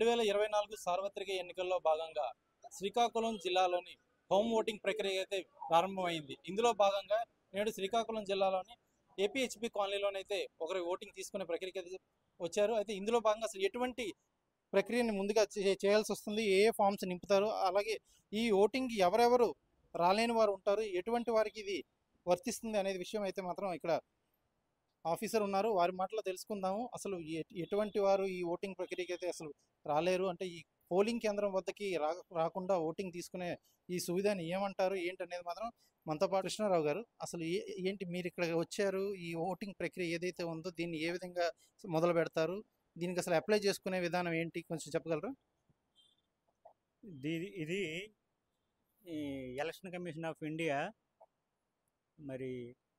2024 సార్వత్రిక ఎన్నికల్లో భాగంగా శ్రీకాకుళం జిల్లాలోని హోమ్ ఓటింగ్ ప్రక్రియ అయితే ప్రారంభమైంది. ఇందులో భాగంగా నేడు శ్రీకాకుళం జిల్లాలోని ఏపీహెచ్బి కాలనీలోనైతే ఒకరు ఓటింగ్ తీసుకునే ప్రక్రియకి అయితే వచ్చారు. అయితే ఇందులో భాగంగా అసలు ఎటువంటి ప్రక్రియని ముందుగా చేయాల్సి వస్తుంది, ఏ ఏ ఫామ్స్ నింపుతారు, అలాగే ఈ ఓటింగ్ ఎవరెవరు రాలేని వారు ఉంటారు, ఎటువంటి వారికి ఇది వర్తిస్తుంది అనేది విషయం అయితే మాత్రం ఇక్కడ ఆఫీసర్ ఉన్నారు, వారి మాటలో తెలుసుకుందాము. అసలు ఎటువంటి వారు ఈ ఓటింగ్ ప్రక్రియకి అయితే అసలు రాలేరు, అంటే ఈ పోలింగ్ కేంద్రం వద్దకి రాకుండా ఓటింగ్ తీసుకునే ఈ సువిధాన్ని ఏమంటారు ఏంటనేది మాత్రం మనతో పాటు కృష్ణారావు గారు. అసలు ఏంటి మీరు ఇక్కడ వచ్చారు, ఈ ఓటింగ్ ప్రక్రియ ఏదైతే ఉందో దీన్ని ఏ విధంగా మొదలు పెడతారు, దీనికి అసలు అప్లై చేసుకునే విధానం ఏంటి కొంచెం చెప్పగలరా? ఇది ఈ ఎలక్షన్ కమిషన్ ఆఫ్ ఇండియా మరి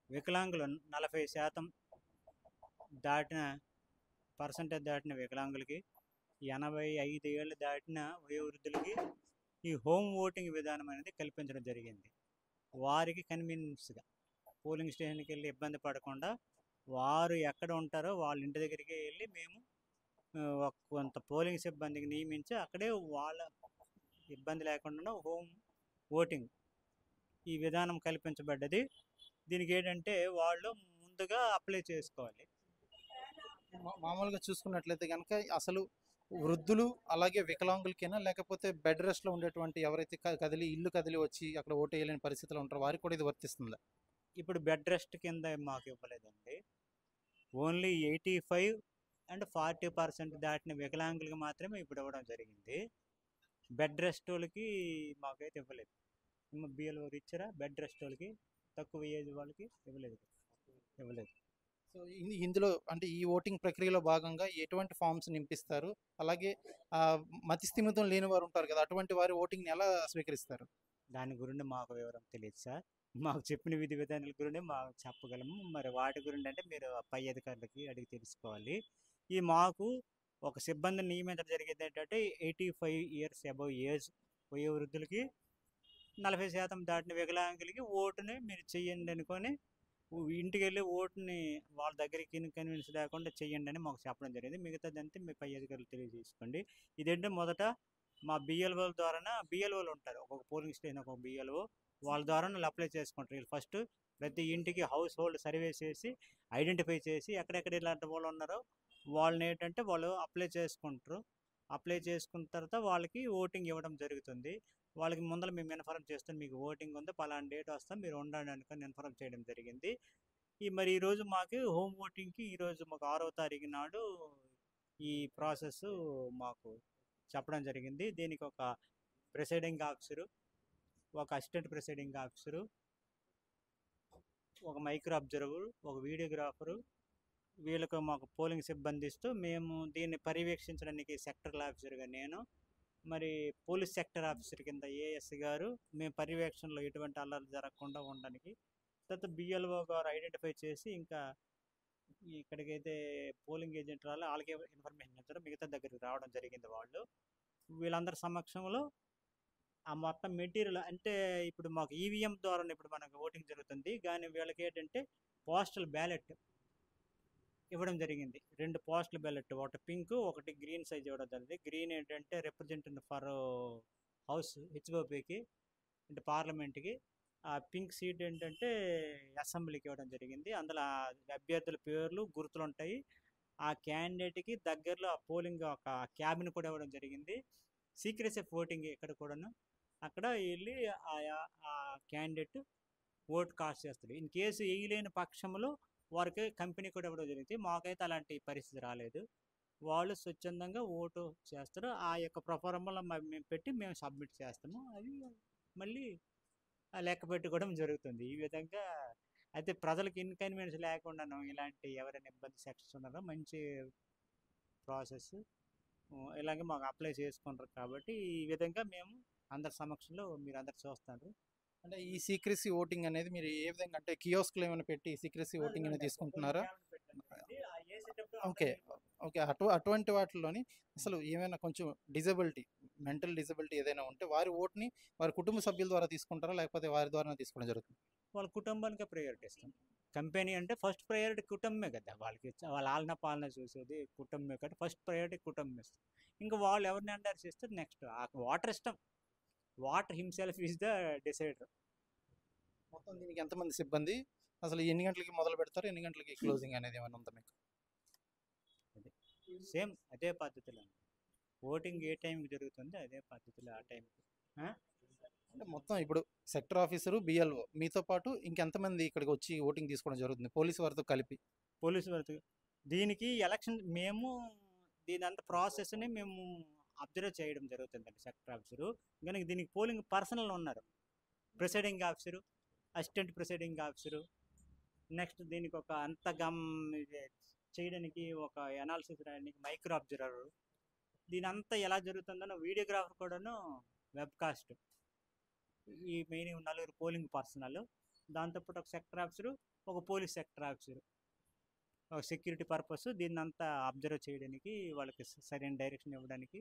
వికలాంగులు 40% దాటిన పర్సంటేజ్ దాటిన వికలాంగులకి, 85 ఏళ్ళు దాటిన వయోవృద్ధులకి ఈ హోమ్ ఓటింగ్ విధానం అనేది కల్పించడం జరిగింది. వారికి కన్వీనియన్స్గా పోలింగ్ స్టేషన్కి వెళ్ళి ఇబ్బంది పడకుండా వారు ఎక్కడ ఉంటారో వాళ్ళ ఇంటి దగ్గరికి వెళ్ళి మేము కొంత పోలింగ్ సిబ్బందికి నియమించి అక్కడే వాళ్ళ ఇబ్బంది లేకుండా హోమ్ ఓటింగ్ ఈ విధానం కల్పించబడ్డది. దీనికి ఏంటంటే వాళ్ళు ముందుగా అప్లై చేసుకోవాలి. మామూలుగా చూసుకున్నట్లయితే కనుక అసలు వృద్ధులు అలాగే వికలాంగులకైనా, లేకపోతే బెడ్ రెస్ట్లో ఉండేటువంటి ఎవరైతే ఇల్లు కదిలి వచ్చి అక్కడ ఓటు వేయలేని పరిస్థితిలో ఉంటారో వారికి కూడా ఇది వర్తిస్తుందా? ఇప్పుడు బెడ్ రెస్ట్ కింద మాకు ఇవ్వలేదండి. ఓన్లీ 85 అండ్ 40% దాటిన వికలాంగులకి మాత్రమే ఇప్పుడు ఇవ్వడం జరిగింది. బెడ్ రెస్ట్ వాళ్ళకి మాకైతే ఇవ్వలేదు. బిఎల్ఓ ఇచ్చారా? బెడ్ రెస్ట్ వాళ్ళకి, తక్కువ ఏజ్ వాళ్ళకి ఇవ్వలేదు. సో ఇందులో అంటే ఈ ఓటింగ్ ప్రక్రియలో భాగంగా ఎటువంటి ఫామ్స్ నింపిస్తారు, అలాగే మతి స్థిమితం లేని వారు ఉంటారు కదా, అటువంటి వారి ఓటింగ్ని ఎలా స్వీకరిస్తారు? దాని గురించి మాకు వివరం తెలియదు సార్. మాకు చెప్పిన విధి విధానాల గురించి మాకు చెప్పగలము. మరి వాటి గురించి అంటే మీరు పై అధికారులకి అడిగి తెలుసుకోవాలి. ఈ మాకు ఒక సిబ్బందిని నియమించడం జరిగింది. ఏంటంటే 85 ఇయర్స్ అబవ్ ఏజ్ వయోవృద్ధులకి, 40% దాటిన వికలాంగులకి ఓటుని మీరు చెయ్యండి అనుకొని ఇంటికి వెళ్ళి ఓటుని వాళ్ళ దగ్గరికి కన్వీనియన్స్ లేకుండా చెయ్యండి అని మాకు చెప్పడం జరిగింది. మిగతాదంతా మీ పై అధికారులు తెలియజేసుకోండి. ఇదేంటే మొదట మా బిఎల్ఓల ద్వారా, బిఎల్ఓలు ఉంటారు ఒక్కొక్క పోలింగ్ స్టేషన్ ఒక్కొక్క బిఎల్ఓ, వాళ్ళ ద్వారా అప్లై చేసుకుంటారు. వీళ్ళు ఫస్ట్ ప్రతి ఇంటికి హౌస్ హోల్డ్ సర్వే చేసి ఐడెంటిఫై చేసి ఎక్కడెక్కడ ఇలాంటి వాళ్ళు ఉన్నారో వాళ్ళని ఏంటంటే వాళ్ళు అప్లై చేసుకుంటారు. అప్లై చేసుకున్న తర్వాత వాళ్ళకి ఓటింగ్ ఇవ్వడం జరుగుతుంది. వాళ్ళకి ముందర మేము ఇన్ఫార్మ్ చేస్తాం, మీకు ఓటింగ్ ఉంది, పలానా డేట్ వస్తాం, మీరు ఉండండి అనుకొని ఇన్ఫార్మ్ చేయడం జరిగింది. మరి ఈరోజు మాకు హోమ్ ఓటింగ్కి ఈరోజు మాకు 6వ తారీఖు నాడు ఈ ప్రాసెస్ మాకు చెప్పడం జరిగింది. దీనికి ఒక ప్రిసైడింగ్ ఆఫీసరు, ఒక అసిస్టెంట్ ప్రిసైడింగ్ ఆఫీసరు, ఒక మైక్రో అబ్జర్వర్, ఒక వీడియోగ్రాఫరు, వీళ్ళకు మాకు పోలింగ్ సిబ్బంది ఇస్తూ మేము దీన్ని పర్యవేక్షించడానికి సెక్టరల్ ఆఫీసర్గా నేను, మరి పోలీస్ సెక్టర్ ఆఫీసర్ కింద ఏఎస్ గారు, మేము పర్యవేక్షణలో ఎటువంటి అల్లర్లు జరగకుండా ఉండడానికి, తర్వాత బిఎల్ఓ గారు ఐడెంటిఫై చేసి ఇంకా ఇక్కడికైతే పోలింగ్ ఏజెంట్ వాళ్ళకి ఇన్ఫర్మేషన్ ఇచ్చారు, మిగతా దగ్గరికి రావడం జరిగింది. వీళ్ళందరి సమక్షంలో ఆ మొత్తం మెటీరియల్ అంటే ఇప్పుడు మాకు ఈవీఎం ద్వారా ఇప్పుడు మనకు ఓటింగ్ జరుగుతుంది, కానీ వీళ్ళకి ఏంటంటే పోస్టల్ బ్యాలెట్ ఇవ్వడం జరిగింది. 2 పోస్టల్ బ్యాలెట్, ఒకటి పింక్ ఒకటి గ్రీన్ సైజ్ ఇవ్వడం జరిగింది. గ్రీన్ ఏంటంటే రిప్రజెంటేటివ్ ఫర్ హౌస్ హెచ్ఓపికి అంటే పార్లమెంట్కి, ఆ పింక్ సీట్ ఏంటంటే అసెంబ్లీకి ఇవ్వడం జరిగింది. అందులో అభ్యర్థుల పేర్లు గుర్తులు ఉంటాయి. ఆ క్యాండిడేట్కి దగ్గరలో ఆ పోలింగ్ ఒక క్యాబిన్ కూడా ఇవ్వడం జరిగింది. సీక్రెసీ ఆఫ్ ఓటింగ్ ఇక్కడ కూడాను, అక్కడ వెళ్ళి ఆ క్యాండిడేట్ ఓటు కాస్ట్ చేస్తాడు. ఇన్ కేసు వేయలేని పక్షంలో వారికి కంపెనీ కూడా ఇవ్వడం జరిగింది. మాకైతే అలాంటి పరిస్థితి రాలేదు. వాళ్ళు స్వచ్ఛందంగా ఓటు చేస్తారు. ఆ యొక్క ప్రొఫార్మాలో మేము పెట్టి మేము సబ్మిట్ చేస్తాము. అది మళ్ళీ లెక్క పెట్టుకోవడం జరుగుతుంది. ఈ విధంగా అయితే ప్రజలకు ఇన్కన్వీనియన్స్ లేకుండాను ఇలాంటి ఎవరైనా ఇబ్బంది సెక్షన్స్ ఉన్నారో మంచి ప్రాసెస్ ఇలాగే మాకు అప్లై చేసుకుంటారు. కాబట్టి ఈ విధంగా మేము అందరి సమక్షంలో మీరు అందరు చూస్తారు. అంటే ఈ సీక్రెసీ ఓటింగ్ అనేది మీరు ఏ విధంగా, అంటే కియోస్క్లు ఏమైనా పెట్టి సీక్రెసీ ఓటింగ్ అనేది తీసుకుంటున్నారా? ఓకే ఓకే అటువంటి వాటిల్లోని అసలు ఏమైనా కొంచెం మెంటల్ డిజబిలిటీ ఏదైనా ఉంటే వారి ఓటుని వారి కుటుంబ సభ్యుల ద్వారా తీసుకుంటారా, లేకపోతే వారి ద్వారా తీసుకోవడం జరుగుతుంది? వాళ్ళ కుటుంబానికి ప్రయారిటీ ఇస్తాం. కంపెనీ అంటే ఫస్ట్ ప్రయారిటీ కుటుంబమే కదా, వాళ్ళకి వాళ్ళ ఆలన పాలన చూసేది కుటుంబమే కాబట్టి ఫస్ట్ ప్రయారిటీ కుటుంబం ఇస్తారు. ఇంకా వాళ్ళు ఎవరిని అండర్ చేస్తే నెక్స్ట్ వాటర్ ఇష్టం, water himself is the decider. మొత్తం దీనికి ఎంతమంది సిబ్బంది, అసలు ఎన్ని గంటలకి మొదలు పెడతారు, ఎన్ని గంటలకి క్లోజింగ్ అనేది ఏమైనా ఉందా మీకు? సేమ్ అదే పద్ధతిలో ఓటింగ్ ఏ టైంకి జరుగుతుందో అదే పద్ధతిలో ఆ టైంకి. అంటే మొత్తం ఇప్పుడు సెక్టర్ ఆఫీసరు, బిఎల్ఓ మీతో పాటు ఇంకెంతమంది ఇక్కడికి వచ్చి ఓటింగ్ తీసుకోవడం జరుగుతుంది పోలీసు వారితో కలిపి? పోలీసు వారికి దీనికి ఎలక్షన్ మేము దీని అంత ప్రాసెస్ని మేము అబ్జర్వ్ చేయడం జరుగుతుందండి. సెక్టర్ ఆఫీసరు కనుక దీనికి పోలింగ్ పర్సనల్ ఉన్నారు, presiding officer, assistant presiding officer, next దీనికి ఒక అంత చేయడానికి ఒక అనాలిసిస్ రాయడానికి మైక్రో అబ్జర్వర్, దీని అంతా ఎలా జరుగుతుందో వీడియోగ్రాఫర్ కూడాను, వెబ్కాస్ట్, ఈ మెయిన్ 4 పోలింగ్ పర్సనల్, దాంతోపాటు ఒక సెక్టర్ ఆఫీసరు, ఒక పోలీస్ సెక్టర్ ఆఫీసరు, ఒక సెక్యూరిటీ పర్పస్ దీన్ని అంతా అబ్జర్వ్ చేయడానికి, వాళ్ళకి సరైన డైరెక్షన్ ఇవ్వడానికి,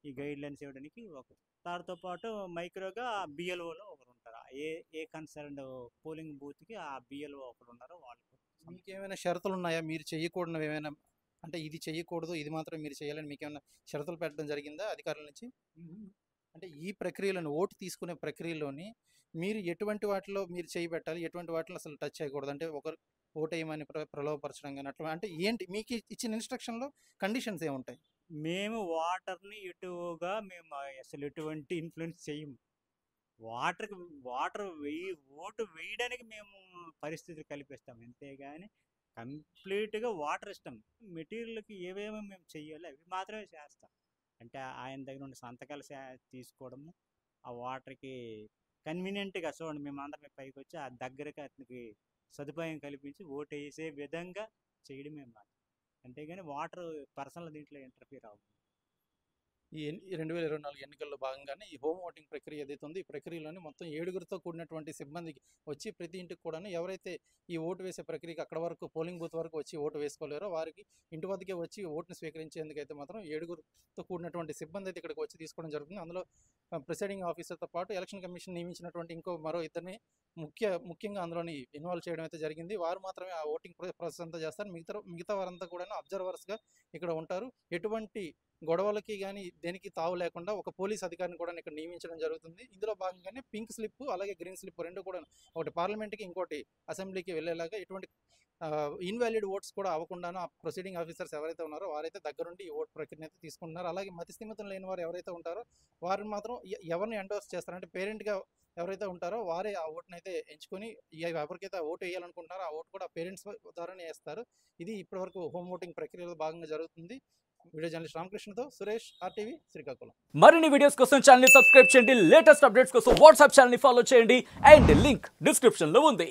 ఈ గైడ్ లైన్స్ ఇవ్వడానికి ఒక దాంతో పాటు మైక్రోగా బిఎల్ఓలో ఒకరు ఉంటారు. ఏ కన్సర్న్ పోలింగ్ బూత్కి ఆ బిఎల్ఓ ఒకరు ఉన్నారు. వాళ్ళకు మీకు ఏమైనా షరతులు ఉన్నాయా, మీరు చేయకూడదు ఏమైనా, అంటే ఇది చేయకూడదు ఇది మాత్రం మీరు చేయాలని మీకు ఏమైనా షరతులు పెట్టడం జరిగిందా అధికారుల నుంచి? అంటే ఈ ప్రక్రియలోని ఓటు తీసుకునే ప్రక్రియలోని మీరు ఎటువంటి వాటిలో మీరు చేయి పెట్టాలి, ఎటువంటి వాటిలో అసలు టచ్ చేయకూడదు, అంటే ఒకరు ఓటు వేయమని ప్రలోభపరచడం కానీ అట్లా, అంటే ఏంటి మీకు ఇచ్చిన ఇన్స్ట్రక్షన్లో కండిషన్స్ ఏముంటాయి? మేము వాటర్ని ఎటుగా మేము అసలు ఎటువంటి ఇన్ఫ్లుయెన్స్ చేయము. వాటర్ ఓటు వేయడానికి మేము పరిస్థితులు కల్పిస్తాం అంతేగాని కంప్లీట్గా వాటర్ ఇష్టం. మెటీరియల్కి ఏవేమో మేము చెయ్యాలి అవి మాత్రమే చేస్తాం. అంటే ఆయన దగ్గర నుండి సంతకాలు తీసుకోవడము, ఆ వాటర్కి కన్వీనియంట్గా చూడండి మేము అందరం పైకి వచ్చి ఆ దగ్గరకి అతనికి సదుపాయం కల్పించి ఓటు వేసే విధంగా చేయడమే మాట, అంతేగాని వాటర్ పర్సనల్ దీంట్లో ఇంటర్ఫీర్ అవ్వదు. ఈ 2024 ఎన్నికల్లో భాగంగానే ఈ హోమ్ ఓటింగ్ ప్రక్రియ ఏదైతే ఉందో ఈ ప్రక్రియలోనే మొత్తం 7గురితో కూడినటువంటి సిబ్బందికి వచ్చి ప్రతి ఇంటికి కూడాను ఎవరైతే ఈ ఓటు వేసే ప్రక్రియకి అక్కడ వరకు పోలింగ్ బూత్ వరకు వచ్చి ఓటు వేసుకోలేరో వారికి ఇంటి వద్దకే వచ్చి ఓటుని స్వీకరించేందుకైతే మాత్రం 7గురితో కూడినటువంటి సిబ్బంది అయితే ఇక్కడికి వచ్చి తీసుకోవడం జరుగుతుంది. అందులో ప్రిసైడింగ్ ఆఫీసర్తో పాటు ఎలక్షన్ కమిషన్ నియమించినటువంటి మరో ఇద్దరిని ముఖ్యంగా అందులోని ఇన్వాల్వ్ చేయడం అయితే జరిగింది. వారు మాత్రమే ఆ ఓటింగ్ ప్రాసెస్ అంతా చేస్తారు. మిగతా వారంతా కూడా అబ్జర్వర్స్గా ఇక్కడ ఉంటారు. ఎటువంటి గొడవలకి కానీ దేనికి తావు లేకుండా ఒక పోలీస్ అధికారిని కూడా ఇక్కడ నియమించడం జరుగుతుంది. ఇందులో భాగంగానే పింక్ స్లిప్ అలాగే గ్రీన్ స్లిప్ రెండు కూడా, ఒకటి పార్లమెంట్కి ఇంకోటి అసెంబ్లీకి వెళ్ళేలాగా ఎటువంటి ఇన్వాలిడ్ ఓట్స్ కూడా అవ్వకుండాను ఆ ప్రొసీడింగ్ ఆఫీసర్స్ ఎవరైతే ఉన్నారో వారైతే దగ్గరుండి ఈ ఓట్ ప్రక్రియను అయితే తీసుకుంటున్నారు. అలాగే మతిస్థిమితం లేని వారు ఎవరైతే ఉంటారో వారిని మాత్రం ఎవరిని ఎండోర్స్ చేస్తారంటే పేరెంట్గా ఎవరైతే ఉంటారో వారే ఆ ఓటును అయితే ఎంచుకొని ఎవరికైతే ఓటు వేయాలనుకుంటున్నారో ఆ ఓటు కూడా పేరెంట్స్ ద్వారానే వేస్తారు. ఇది ఇప్పటివరకు హోమ్ ఓటింగ్ ప్రక్రియలో భాగంగా జరుగుతుంది. వీడియో జర్నలిస్ట్ రామకృష్ణతో సురేష్, RTV, శ్రీకాకుళం. మరిన్ని వీడియోస్ కోసం ఛానల్ ని సబ్స్క్రైబ్ చేయండి, లేటెస్ట్ అప్డేట్స్ కోసం వాట్సాప్ ఛానల్ ని ఫాలో చేయండి అండ్ లింక్ డిస్క్రిప్షన్ లో ఉంది.